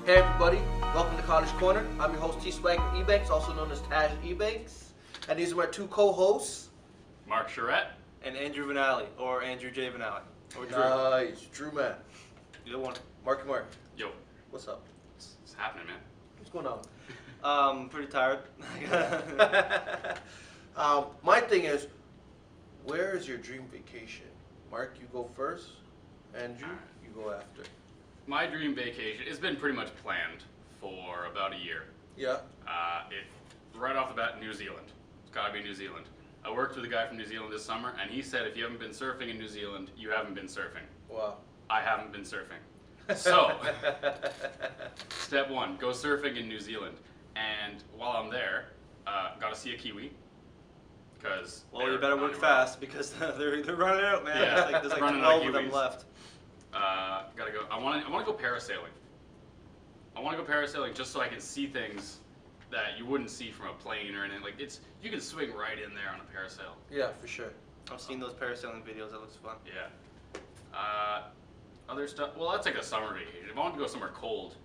Hey everybody, welcome to College Corner. I'm your host T Swagger Ebanks, also known as Taj Ebanks. And these are my two co-hosts. Mark Charette. And Andrew Vanali, or Andrew J. Vanali. Or Drew. Nice, Drew man. Either one. Mark. Yo. What's up? What's happening, man? What's going on? Pretty tired. My thing is, where is your dream vacation? Mark, you go first. Andrew, you go after. My dream vacation, it's been pretty much planned for about a year. Yeah. Right off the bat, New Zealand. It's gotta be New Zealand. I worked with a guy from New Zealand this summer, and he said if you haven't been surfing in New Zealand, you haven't been surfing. Wow. I haven't been surfing. So, step one, go surfing in New Zealand. And while I'm there, gotta see a Kiwi. Because well, you better work fast because they're running out, man. Yeah, there's like running 12 out of them Kiwis. left. Gotta go. I want to go parasailing. I want to go parasailing just so I can see things that you wouldn't see from a plane or anything. Like you can swing right in there on a parasail. Yeah, for sure. I've seen those parasailing videos. That looks fun. Yeah. Other stuff. Well, that's like a summer vacation. If I want to go somewhere cold,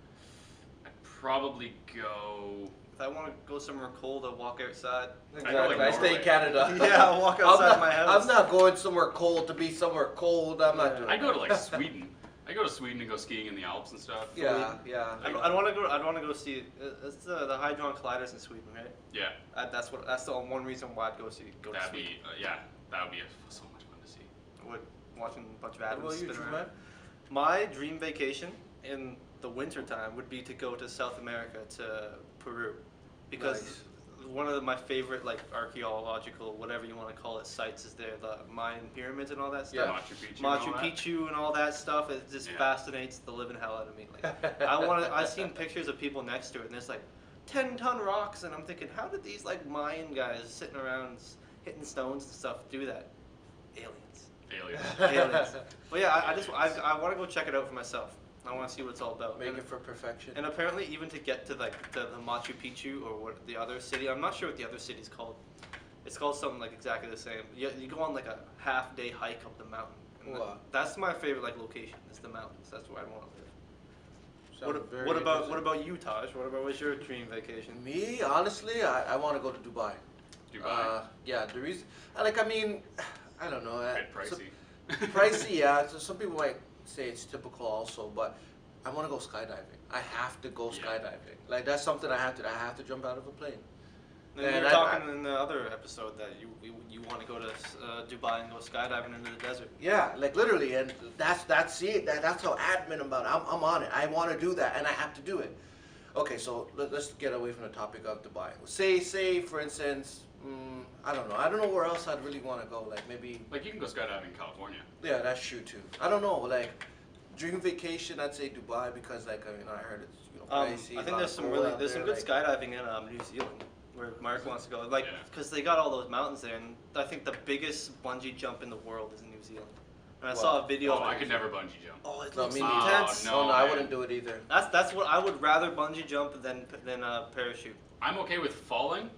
I'd probably go. If I want to go somewhere cold, I'll walk outside. Exactly. like I stay in Norway. Canada. Yeah, I'll walk outside my house. I'm not going somewhere cold to be somewhere cold. I'm not doing I go to that. like Sweden. I go to Sweden and go skiing in the Alps and stuff. Yeah. I'd want to go. I'd want to go see. It's the Hydron Colliders in Sweden, right? Yeah. That's the one reason why I'd go to That'd Sweden. be that would be so much fun to see. Would watching a bunch of What atoms about you, spin Drew, around. man? My dream vacation in the winter time would be to go to South America, to Peru, because Nice. one of my favorite like archaeological, whatever you want to call it, sites is there. The Mayan pyramids and all that Yeah. stuff. Machu Picchu. Machu and all that. Picchu and all that stuff. It just Yeah. fascinates the living hell out of me. Like, I've seen pictures of people next to it, and there's like 10-ton rocks, and I'm thinking, how did these like Mayan guys sitting around hitting stones and stuff do that? Aliens. Aliens. But yeah, I want to go check it out for myself. I want to see what it's all about. Make And- it for perfection. And apparently, even to get to like the Machu Picchu or what the other city, I'm not sure what the other city's called. It's called something like exactly the same. You go on like a half-day hike up the mountain. And Wow. that's my favorite like location. Is the mountains. That's where I want to live. Sounds very What interesting. about you, Taj? What's your dream vacation? Me, honestly, I want to go to Dubai. Dubai. Yeah, the reason, I mean, I don't know. Bit pricey. Pricey, yeah. So some people might say it's typical also, but I want to go skydiving. I have to go Yeah. skydiving. Like that's something I have to jump out of a plane. And And you were I- talking in the other episode that you want to go to Dubai and go skydiving into the desert. Yeah, like literally, and that's it. That's how adamant about it. I'm on it. I want to do that, and I have to do it. Okay, so let's get away from the topic of Dubai. Say for instance, I don't know where else I'd really want to go. Like maybe, Like you can go skydiving in California. yeah, that's true too. I don't know, like dream vacation. I'd say Dubai because like I heard it's pricey. I think there's some good skydiving in New Zealand where Mark wants to go. Like, Yeah. because they got all those mountains there, and I think the biggest bungee jump in the world is in New Zealand. And I saw a video. Oh, of I it. could never bungee jump. Oh, it No, looks me intense. neither. No, No, I man. wouldn't do it either. That's what I would rather bungee jump than parachute. I'm okay with falling.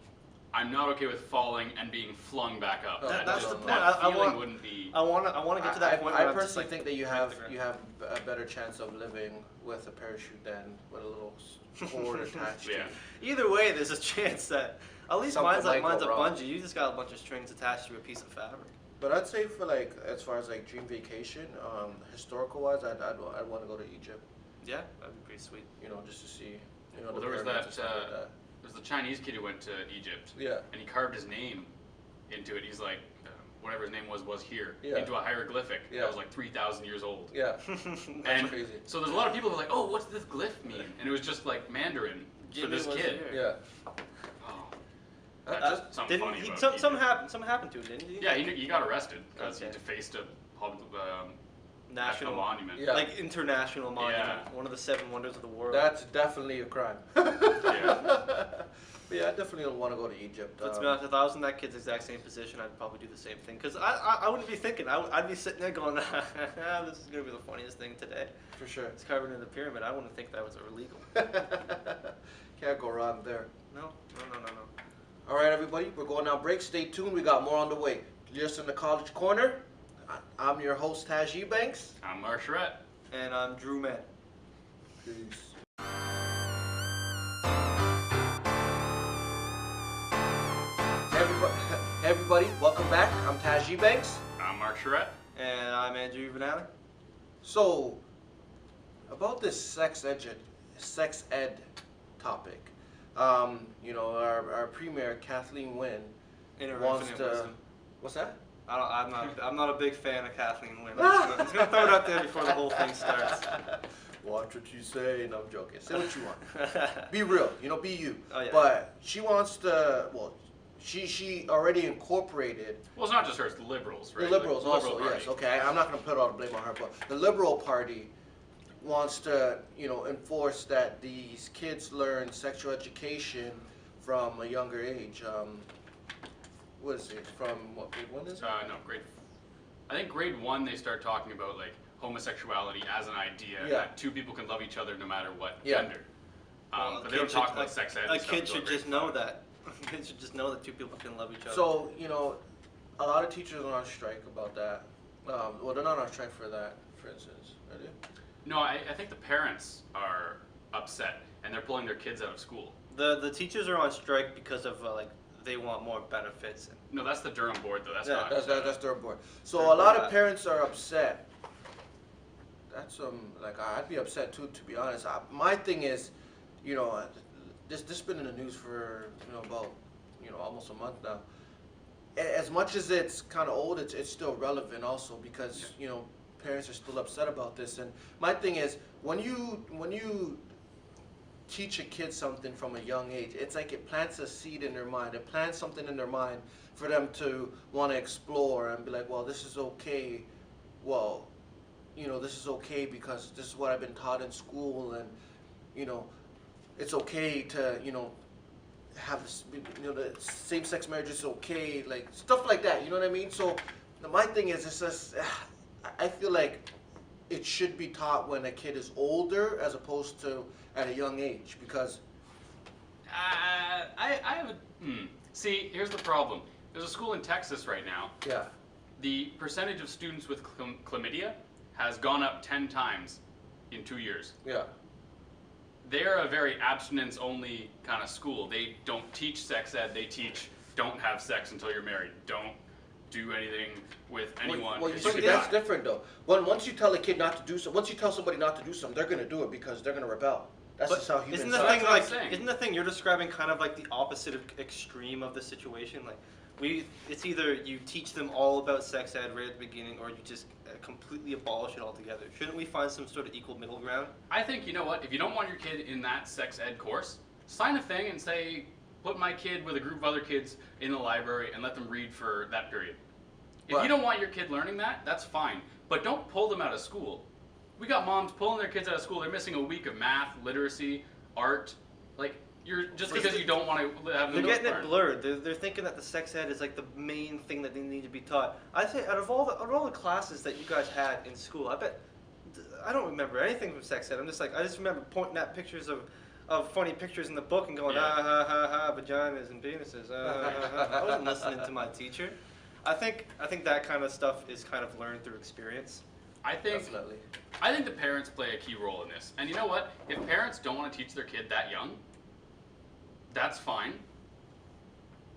I'm not okay with falling and being flung back up. No, That's the point. That I feeling want- wouldn't be. I want to get to that point. I where I'm just, personally like, think that you hit have the ground. a better chance of living with a parachute than with a little cord attached to Yeah. you. Either way, there's a chance that at least Something might mine's go a wrong. bungee. You just got a bunch of strings attached to a piece of fabric. But I'd say for like as far as like dream vacation, historical wise, I'd want to go to Egypt. Yeah, that'd be pretty sweet. You know, just to see. You know, Well, the there was pyramids and that. stuff like that. There's the Chinese kid who went to Egypt. Yeah. And he carved his name into it. He's like, whatever his name was here Yeah. into a hieroglyphic Yeah. that was like 3,000 years old. Yeah. And crazy. so there's a lot of people who are like, oh, what's this glyph mean? And it was just like Mandarin for Jimmy this was kid. here. Yeah. Oh, that's just something Didn't funny he? about Something Egypt. happened to him, didn't he? Yeah, he got arrested because Okay. he defaced a national National monument. Yeah. Like international monument, Yeah. one of the 7 wonders of the world. That's definitely a crime. Yeah. But yeah, I definitely don't want to go to Egypt. But to be honest, if I was in that kid's exact same position, I'd probably do the same thing. Because I wouldn't be thinking. I'd be sitting there going, this is going to be the funniest thing today. For sure. It's carved into the pyramid. I wouldn't think that was illegal. Can't go wrong there. No. All right, everybody, we're going on break. Stay tuned. We got more on the way. Just in the College Corner. I'm your host, Taj Ebanks. I'm Mark Charette. And I'm Drew Mann. Peace. Hey everybody, welcome back. I'm Taj Banks. I'm Mark Charette. And I'm Andrew Vanali. So, about this sex ed topic, our premier Kathleen Wynne wants to. What's that? I'm not a big fan of Kathleen Wynne. I'm just gonna throw it out there before the whole thing starts. Watch what you say. No, I'm joking. Say what you want. Be real. Be you. Oh, yeah. But she wants to. Well, she already incorporated. Well, it's not just her; it's the liberals, right? The liberals Like, also, Liberal yes. Party. Okay, I'm not going to put all the blame on her, but the Liberal Party wants to, enforce that these kids learn sexual education from a younger age. What is it? From what grade 1 is it? No, grade. I think grade 1 they start talking about like homosexuality as an idea Yeah. that two people can love each other no matter what Yeah. gender. Well, But they don't talk about sex ed. A and stuff kid until should grade just know 5. that. A kid should just know that two people can love each other. So, a lot of teachers are on strike about that. Well, they're not on strike for that, for instance. Are they? No, I think the parents are upset and they're pulling their kids out of school. The teachers are on strike because of they want more benefits. No, that's the Durham board though. That's Yeah, not. that's their board. So Their a lot board. of parents are upset. That's I'd be upset too, to be honest. My thing is, this been in the news for about almost a month now. As much as it's kind of old, it's still relevant also because parents are still upset about this. And my thing is when you teach a kid something from a young age, it's like it plants a seed in their mind. It plants something in their mind for them to want to explore and be like, well, this is okay. Well, this is okay because this is what I've been taught in school, and it's okay to have this, the same-sex marriage is okay, like stuff like that. You know what I mean? So my thing is, it's just I feel like it should be taught when a kid is older as opposed to at a young age because. I have a. See, here's the problem. There's a school in Texas right now. Yeah. The percentage of students with chlamydia has gone up 10 times in 2 years. Yeah. They're a very abstinence-only kind of school. They don't teach sex ed. They teach don't have sex until you're married. Don't do anything with anyone. Well, you 'cause see, could that's die. different though. Once you tell a kid not to do something, once you tell somebody not to do something, they're gonna do it because they're gonna rebel. That's just how humans isn't are. the That's thing what I'm saying. isn't the thing you're describing kind of like the opposite of extreme of the situation? Like it's either you teach them all about sex ed right at the beginning, or you just completely abolish it altogether. Shouldn't we find some sort of equal middle ground? I think, you know what, if you don't want your kid in that sex ed course, sign a thing and say, put my kid with a group of other kids in the library and let them read for that period. If But- you don't want your kid learning that, that's fine. But don't pull them out of school. We got moms pulling their kids out of school. They're missing a week of math, literacy, art. Like, you're just because you don't want to have They're them getting learn. it blurred. They're thinking that the sex ed is like the main thing that they need to be taught. I say out of all the classes that you guys had in school, I don't remember anything from sex ed. I just remember pointing at pictures of funny pictures in the book and going Yeah. ha ha ha vaginas and penises. I wasn't listening to my teacher. I think that kind of stuff is kind of learned through experience. I think Definitely. I think the parents play a key role in this. And you know what? If parents don't want to teach their kid that young, that's fine.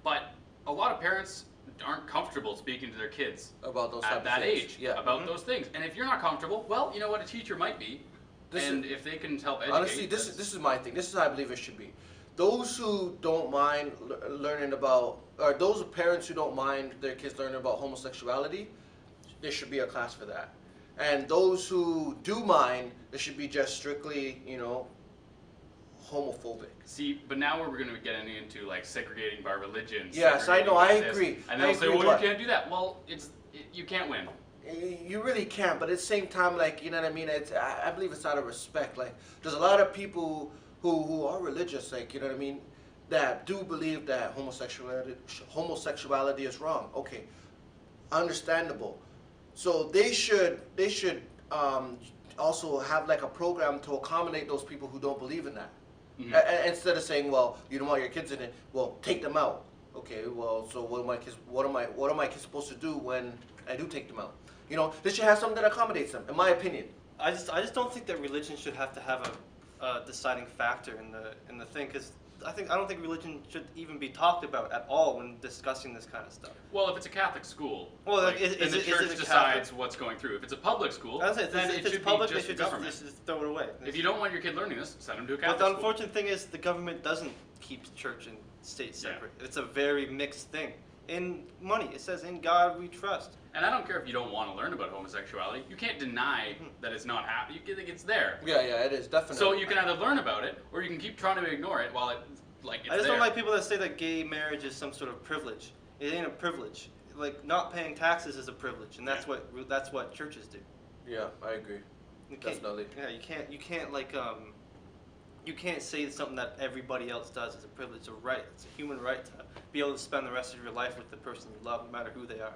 But a lot of parents aren't comfortable speaking to their kids About those type at of that things. age Yeah. about those things. And if you're not comfortable, well, you know what? A teacher might be. This And if they can help educate. Honestly, this is my thing. This is how I believe it should be. Those who don't mind learning about, or those parents who don't mind their kids learning about homosexuality, there should be a class for that. And those who do mind, there should be just strictly, homophobic. See, but now we're going to be getting into like segregating by religion. Yes, I know, segregating I by this, agree. And I they'll say, agree, well, but- you can't do that. Well, you can't win. You really can't, but at the same time, like, you know what I mean? I believe it's out of respect. Like, there's a lot of people who are religious, like, you know what I mean, that do believe that homosexuality is wrong. Okay, understandable. So they should also have like a program to accommodate those people who don't believe in that. Mhm. Instead of saying, well, you don't want your kids in it, well, take them out. Okay, well, so what are my kids supposed to do when I do take them out? They should have something that accommodates them, in my opinion. I just don't think that religion should have to have a deciding factor in the thing, because I don't think religion should even be talked about at all when discussing this kind of stuff. Well, if it's a Catholic school, Well, like, is then the it church a decides what's going through. If it's a public school, I was saying, then if it it's should public, be they just the should just, government. just throw it away. If you don't want your kid learning this, send them to a But Catholic the school. unfortunate thing is the government doesn't keep church and state separate. It's a very mixed thing. In money, it says, "In God we trust." And I don't care if you don't want to learn about homosexuality. You can't deny that it's not happening. You think it's there. Yeah, it is definitely. So you can either learn about it, or you can keep trying to ignore it while it's I just there. don't like people that say that gay marriage is some sort of privilege. It ain't a privilege. Like, not paying taxes is a privilege, and that's what churches do. Yeah, I agree. You can't- Definitely. Yeah, you can't say something that everybody else does is a privilege. It's a right. It's a human right to be able to spend the rest of your life with the person you love, no matter who they are.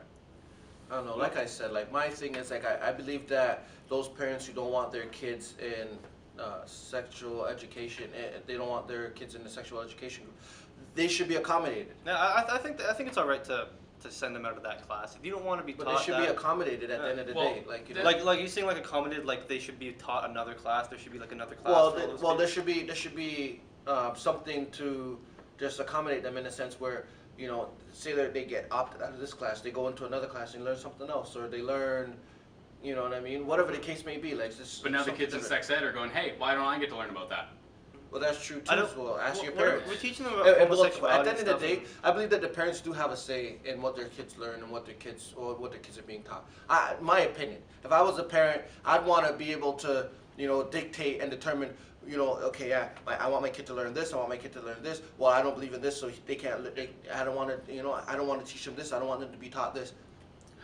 I don't know. Like I said, like my thing is like I believe that those parents who don't want their kids in sexual education, they don't want their kids in the sexual education group, they should be accommodated. Yeah, I think it's all right to send them out of that class. If you don't want to be But taught they should be accommodated at the end of the Well, day. Like, you know, like you saying like accommodated, like they should be taught another class. There should be like another class. well, for all those there kids. should be something to just accommodate them in a sense where, you know, say that they get opted out of this class, they go into another class and learn something else, or they learn, you know what I mean? Whatever the case may be, like this. But now the kids in sex ed are going, hey, why don't I get to learn about that? Well, that's true too. I don't- So well, ask your We're parents. teaching them about And look, homosexuality. at the end of the and day, stuff. I believe that the parents do have a say in what their kids learn and what their kids are being taught. My opinion. If I was a parent, I'd want to be able to, you know, dictate and determine, you know, okay, yeah, I want my kid to learn this. I want my kid to learn this. Well, I don't believe in this, so they can't. I don't want to, you know, I don't want to teach them this. I don't want them to be taught this.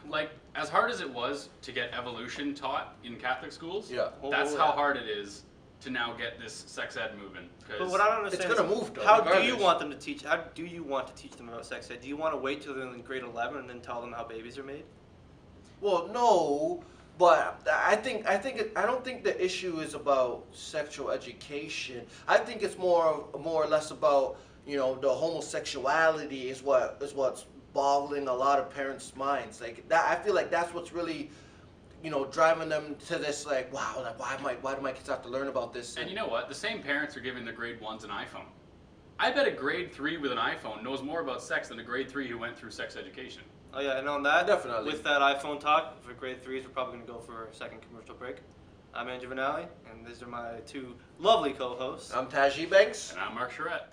Like, as hard as it was to get evolution taught in Catholic schools, Yeah. that's Oh, how yeah. hard it is to now get this sex ed moving. But what I don't understand gonna is move, though, how do you regardless. want them to teach? How do you want to teach them about sex ed? Do you want to wait till they're in grade 11 and then tell them how babies are made? Well, no, but I don't think the issue is about sexual education. I think it's more or less about, you know, the homosexuality is what's boggling a lot of parents' minds. Like that, I feel like that's what's really, you know, driving them to this, like, wow, like why do my kids have to learn about this? And you know what? The same parents are giving the grade 1s an iPhone. I bet a grade 3 with an iPhone knows more about sex than a grade 3 who went through sex education. Oh yeah, and on that, Definitely. with that iPhone talk for grade 3s, we're probably going to go for a second commercial break. I'm Andrew Vinali, and these are my two lovely co-hosts. I'm Taji Banks. And I'm Mark Charette.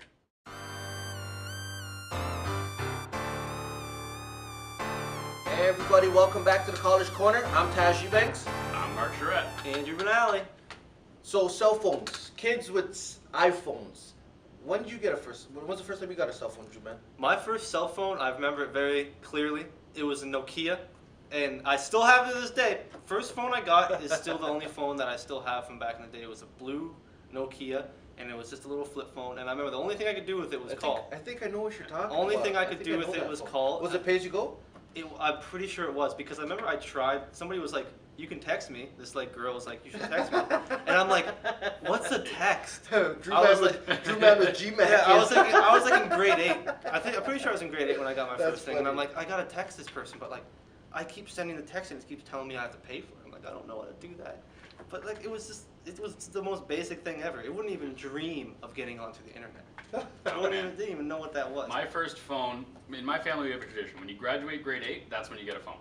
Hey everybody, welcome back to the College Corner. I'm Taji Banks. I'm Mark Charette. Andrew Vinali. So cell phones, kids with iPhones. When did you get when's the first time you got a cell phone, Drew, man? My first cell phone, I remember it very clearly. It was a Nokia, and I still have it to this day. First phone I got is still the only phone that I still have from back in the day. It was a blue Nokia, and it was just a little flip phone. And I remember the only thing I could do with it was call. I think I know what you're talking Only about. thing I could do know with it that was phone. call. Was it pay as you go? I'm pretty sure it was, because I remember I tried. Somebody was like, "You can text me." This like girl was like, "You should text me," and I'm like, "What's a text?" Drew I was man with G-Man. Yeah, I was like in grade 8. I'm pretty sure I was in grade 8 when I got my That's first thing, and I'm funny. like, I gotta text this person, but like, I keep sending the text and it keeps telling me I have to pay for it. I'm like, I don't know how to do that. But like, it was the most basic thing ever. It wouldn't even dream of getting onto the internet. Didn't even know what that was. My first phone, in my family we have a tradition. When you graduate grade 8, that's when you get a phone.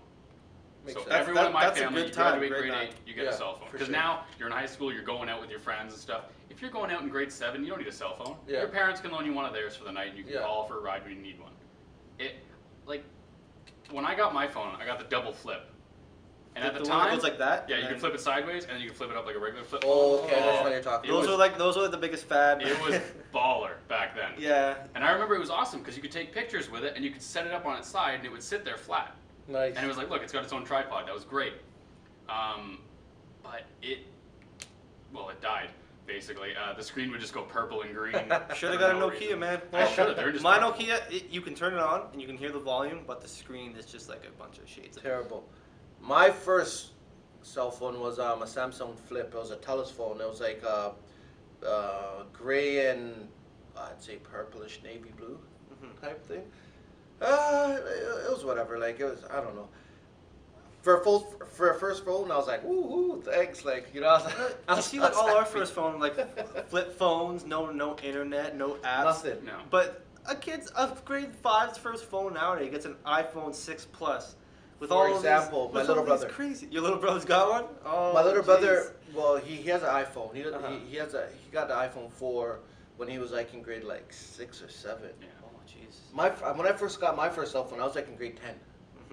Makes So sense. everyone in my That's a family, good you time, graduate grade grade 8, 9. you get Yeah, a cell phone. for Because sure. now you're in high school, you're going out with your friends and stuff. If you're going out in grade 7, you don't need a cell phone. Yeah. Your parents can loan you one of theirs for the night and you can Yeah. call for a ride when you need one. When I got my phone, I got the double flip. And at the one time, that goes like that. yeah, you and can flip it sideways and then you can flip it up like a regular flip phone. Oh, okay, that's Oh, what you're talking it about. Those were the biggest fad. It was baller back then. Yeah. And I remember it was awesome because you could take pictures with it and you could set it up on its side and it would sit there flat. Nice. And it was like, look, it's got its own tripod. That was great. But it died, basically. The screen would just go purple and green. Should have for got a no Nokia, reason. man. I should have. They're just My Nokia, you can turn it on and you can hear the volume, but the screen is just like a bunch of shades. Terrible. My first cell phone was a Samsung Flip. It was a telephone. It was like gray and I'd say purplish navy blue type thing. It was whatever. Like it was, I don't know. for a first phone, I was like, woo, thanks. Like, you know, I was You was- see, I like was all our happy. first phone, like flip phones, no internet, no apps. Nothing. No. But a grade 5's first phone nowadays gets an iPhone 6 Plus. With For all example, of these, my with little all these brother. crazy. Your little brother's got one? Oh, My little jeez. brother, well, he has an iPhone. Uh-huh. He got the iPhone 4 when he was like in grade like 6 or 7. Yeah. Oh, Jesus. When I first got my first cell phone, I was like in grade 10,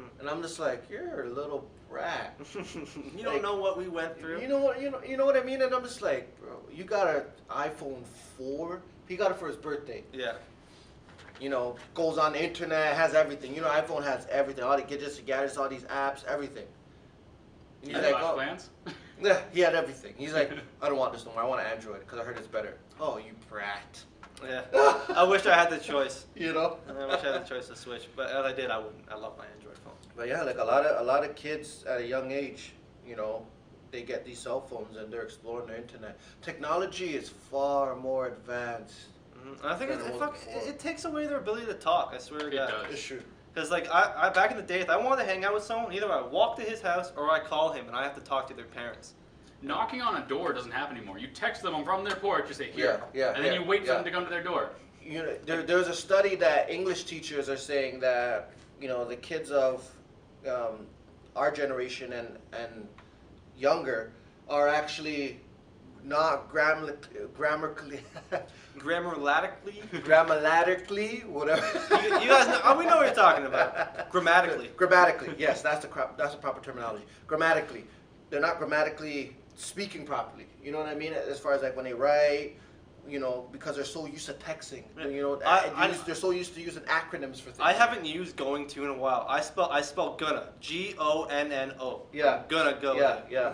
Mhm. and I'm just like, you're a little brat. You don't Like, know what we went through. You know what I mean? And I'm just like, bro, you got an iPhone 4. He got it for his birthday. Yeah. You know, goes on the internet, has everything. You know, iPhone has everything. All the gadgets, all these apps, everything. And he's Any like, flash oh, plans? yeah, he had everything. He's like, I don't want this no more. I want an Android because I heard it's better. Oh, you brat. Yeah. I wish I had the choice. You know. I wish I had the choice to switch, but if I did, I wouldn't. I love my Android phone. But yeah, like a lot of kids at a young age, you know, they get these cell phones and they're exploring the internet. Technology is far more advanced. And I think Than it was before. it takes away their ability to talk. I swear to It God. does. It's true. Because like I back in the day, if I wanted to hang out with someone, either I walk to his house or I call him, and I have to talk to their parents. Knocking on a door doesn't happen anymore. You text them from their porch, you say here, Yeah, and then yeah, you wait for yeah. them to come to their door. You know, there's a study that English teachers are saying that, you know, the kids of our generation and younger are actually not grammatically Grammatically, whatever. you guys know, we know what you're talking about. Grammatically. Grammatically, yes, that's the proper terminology. Grammatically, they're not grammatically speaking properly. You know what I mean? As far as like when they write, you know, because they're so used to texting. You know, they're so used to using acronyms for things. I haven't used going to in a while. I spell gonna. Gonno. Yeah. Gonna go. Yeah, yeah.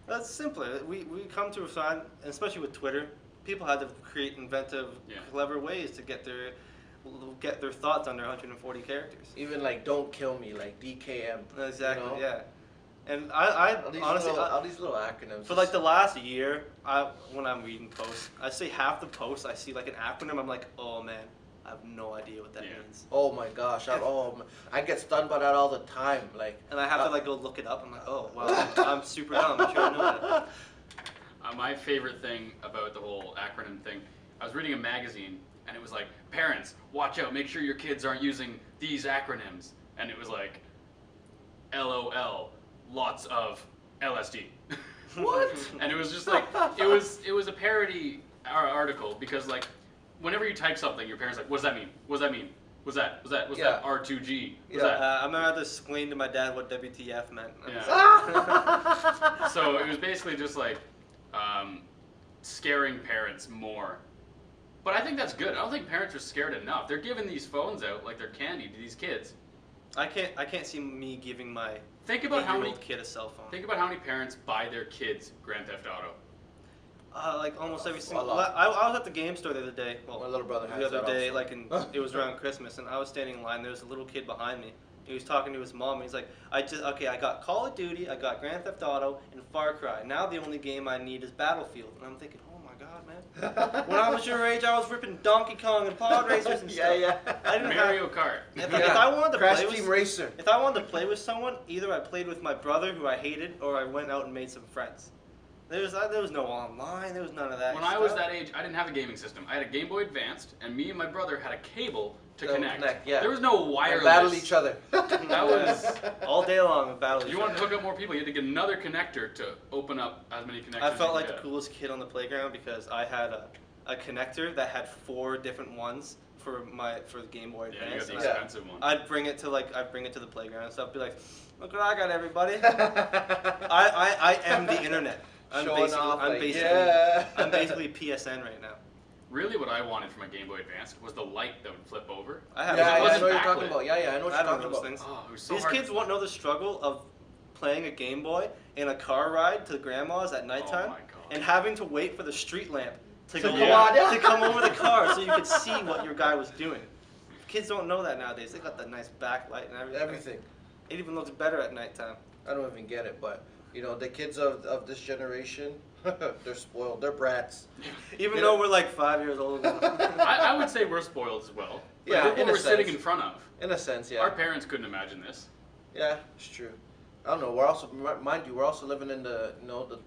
That's simpler. We come to a sign, and especially with Twitter, people had to create inventive, clever ways to get their thoughts under 140 characters. Even like "Don't kill me," like DKM. Exactly. You know? Yeah. And I honestly, all these little acronyms. for like the last year, when I'm reading posts, I say half the posts I see like an acronym. I'm like, oh man, I have no idea what that means. Oh my gosh! I get stunned by that all the time. Like, And I have to like go look it up. I'm like, oh well, I'm super dumb. I should have known that. My favorite thing about the whole acronym thing, I was reading a magazine and it was like, parents, watch out, make sure your kids aren't using these acronyms. And it was like, LOL, lots of LSD. What? And it was just like, it was a parody article because like, whenever you type something, your parents are like, what does that mean? What does that mean? What's that? What's Yeah. that? R2G? What's Yeah. that? I remember I had to explain to my dad what WTF meant. Yeah. So it was basically just like scaring parents more. But I think that's good. I don't think parents are scared enough. They're giving these phones out like they're candy to these kids. I can't see me giving my Think about how many 8-year-old kid a cell phone. Think about how many parents buy their kids Grand Theft Auto. Like almost every single. A lot. I was at the game store the other day. Well, My little brother has the other that day, also. it was around Christmas, and I was standing in line. There was a little kid behind me. He was talking to his mom. And he's like, I got Call of Duty, I got Grand Theft Auto, and Far Cry. Now the only game I need is Battlefield. And I'm thinking, oh my god, man. When I was your age, I was ripping Donkey Kong and Pod Racers and stuff. Yeah. I didn't Mario have. Kart. If I wanted to Crash play Team with, Racer. if I wanted to play with someone, either I played with my brother, who I hated, or I went out and made some friends. There was no online. There was none of that. When I was that age, I didn't have a gaming system. I had a Game Boy Advanced, and me and my brother had a cable to connect. Yeah. There was no wireless. And battle each other. That was. all day long a battle. If you wanted to hook up more people, you had to get another connector to open up as many connections. I felt as like you the could. coolest kid on the playground because I had a connector that had 4 different ones for the Game Boy Yeah, you got Advance. the and expensive one. I'd bring it to the playground and stuff. Be like, look what I got, everybody. I am the internet. I'm Showing basically, off, I'm like, basically, yeah. I'm basically PSN right now. Really, what I wanted from a Game Boy Advance was the light that would flip over. I have Yeah, I know wasn't what you're backlit. talking about. Yeah, I know what I you're have talking those about. things. Oh, it was so These hard. kids won't know the struggle of playing a Game Boy in a car ride to grandma's at nighttime Oh my God. and having to wait for the street lamp to To go come on, yeah. to come over the car so you could see what your guy was doing. Kids don't know that nowadays. They got the nice backlight and everything. Everything. It even looks better at nighttime. I don't even get it, but you know, the kids of this generation, they're spoiled. They're brats. Even You though know- we're like 5 years old. I would say we're spoiled as well. But Yeah, look in what a we're sitting sense. in front of. In a sense, yeah. Our parents couldn't imagine this. Yeah, it's true. I don't know. We're also, mind you, we're also living in the,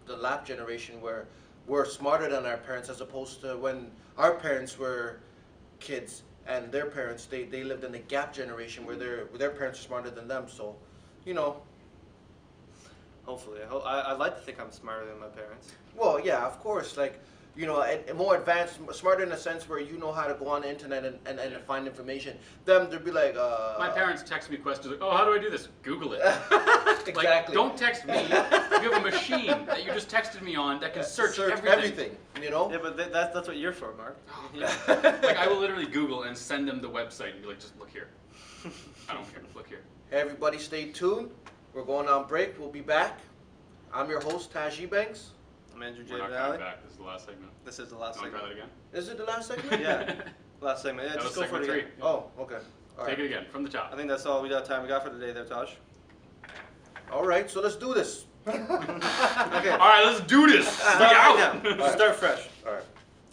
the lap generation where we're smarter than our parents, as opposed to when our parents were kids and their parents, they lived in the gap generation where their parents are smarter than them. So, you know, Hopefully, I'd like to think I'm smarter than my parents. well, yeah, of course, like, and more advanced, smarter in a sense where you know how to go on the internet and find information. Them, they'd be like, My parents text me questions like, "Oh, how do I do this?" Google it. exactly. Like, don't text me. You have a machine that you just texted me on that can search everything. you know? Yeah, but that's what you're for, Mark. Like, I will literally Google and send them the website and be like, "Just look here." I don't care. Look here. Hey, everybody, stay tuned. We're going on break. We'll be back. I'm your host, Taj Banks. I'm Andrew J. We're not Valley. coming back. This is the last segment. This is the last Want to try segment. that again? Is it the last segment? Yeah, last segment. Yeah, That just was go for it segment again. 3. Oh, okay. All Take right. it again from the top. I think that's all we got time we got for today there, Taj. All right, so let's do this. Okay. All right, let's do this. Start Look right out. now. All right. Start fresh. All right.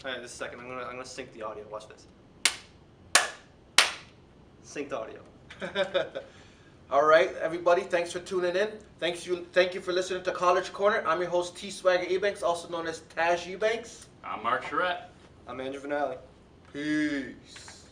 All right, this second, I'm gonna sync the audio. Watch this. Sync the audio. All right, everybody, thanks for tuning in. Thank you for listening to College Corner. I'm your host, T Swagger Ebanks, also known as Taj Ebanks. I'm Mark Charette. I'm Andrew Finale. Peace.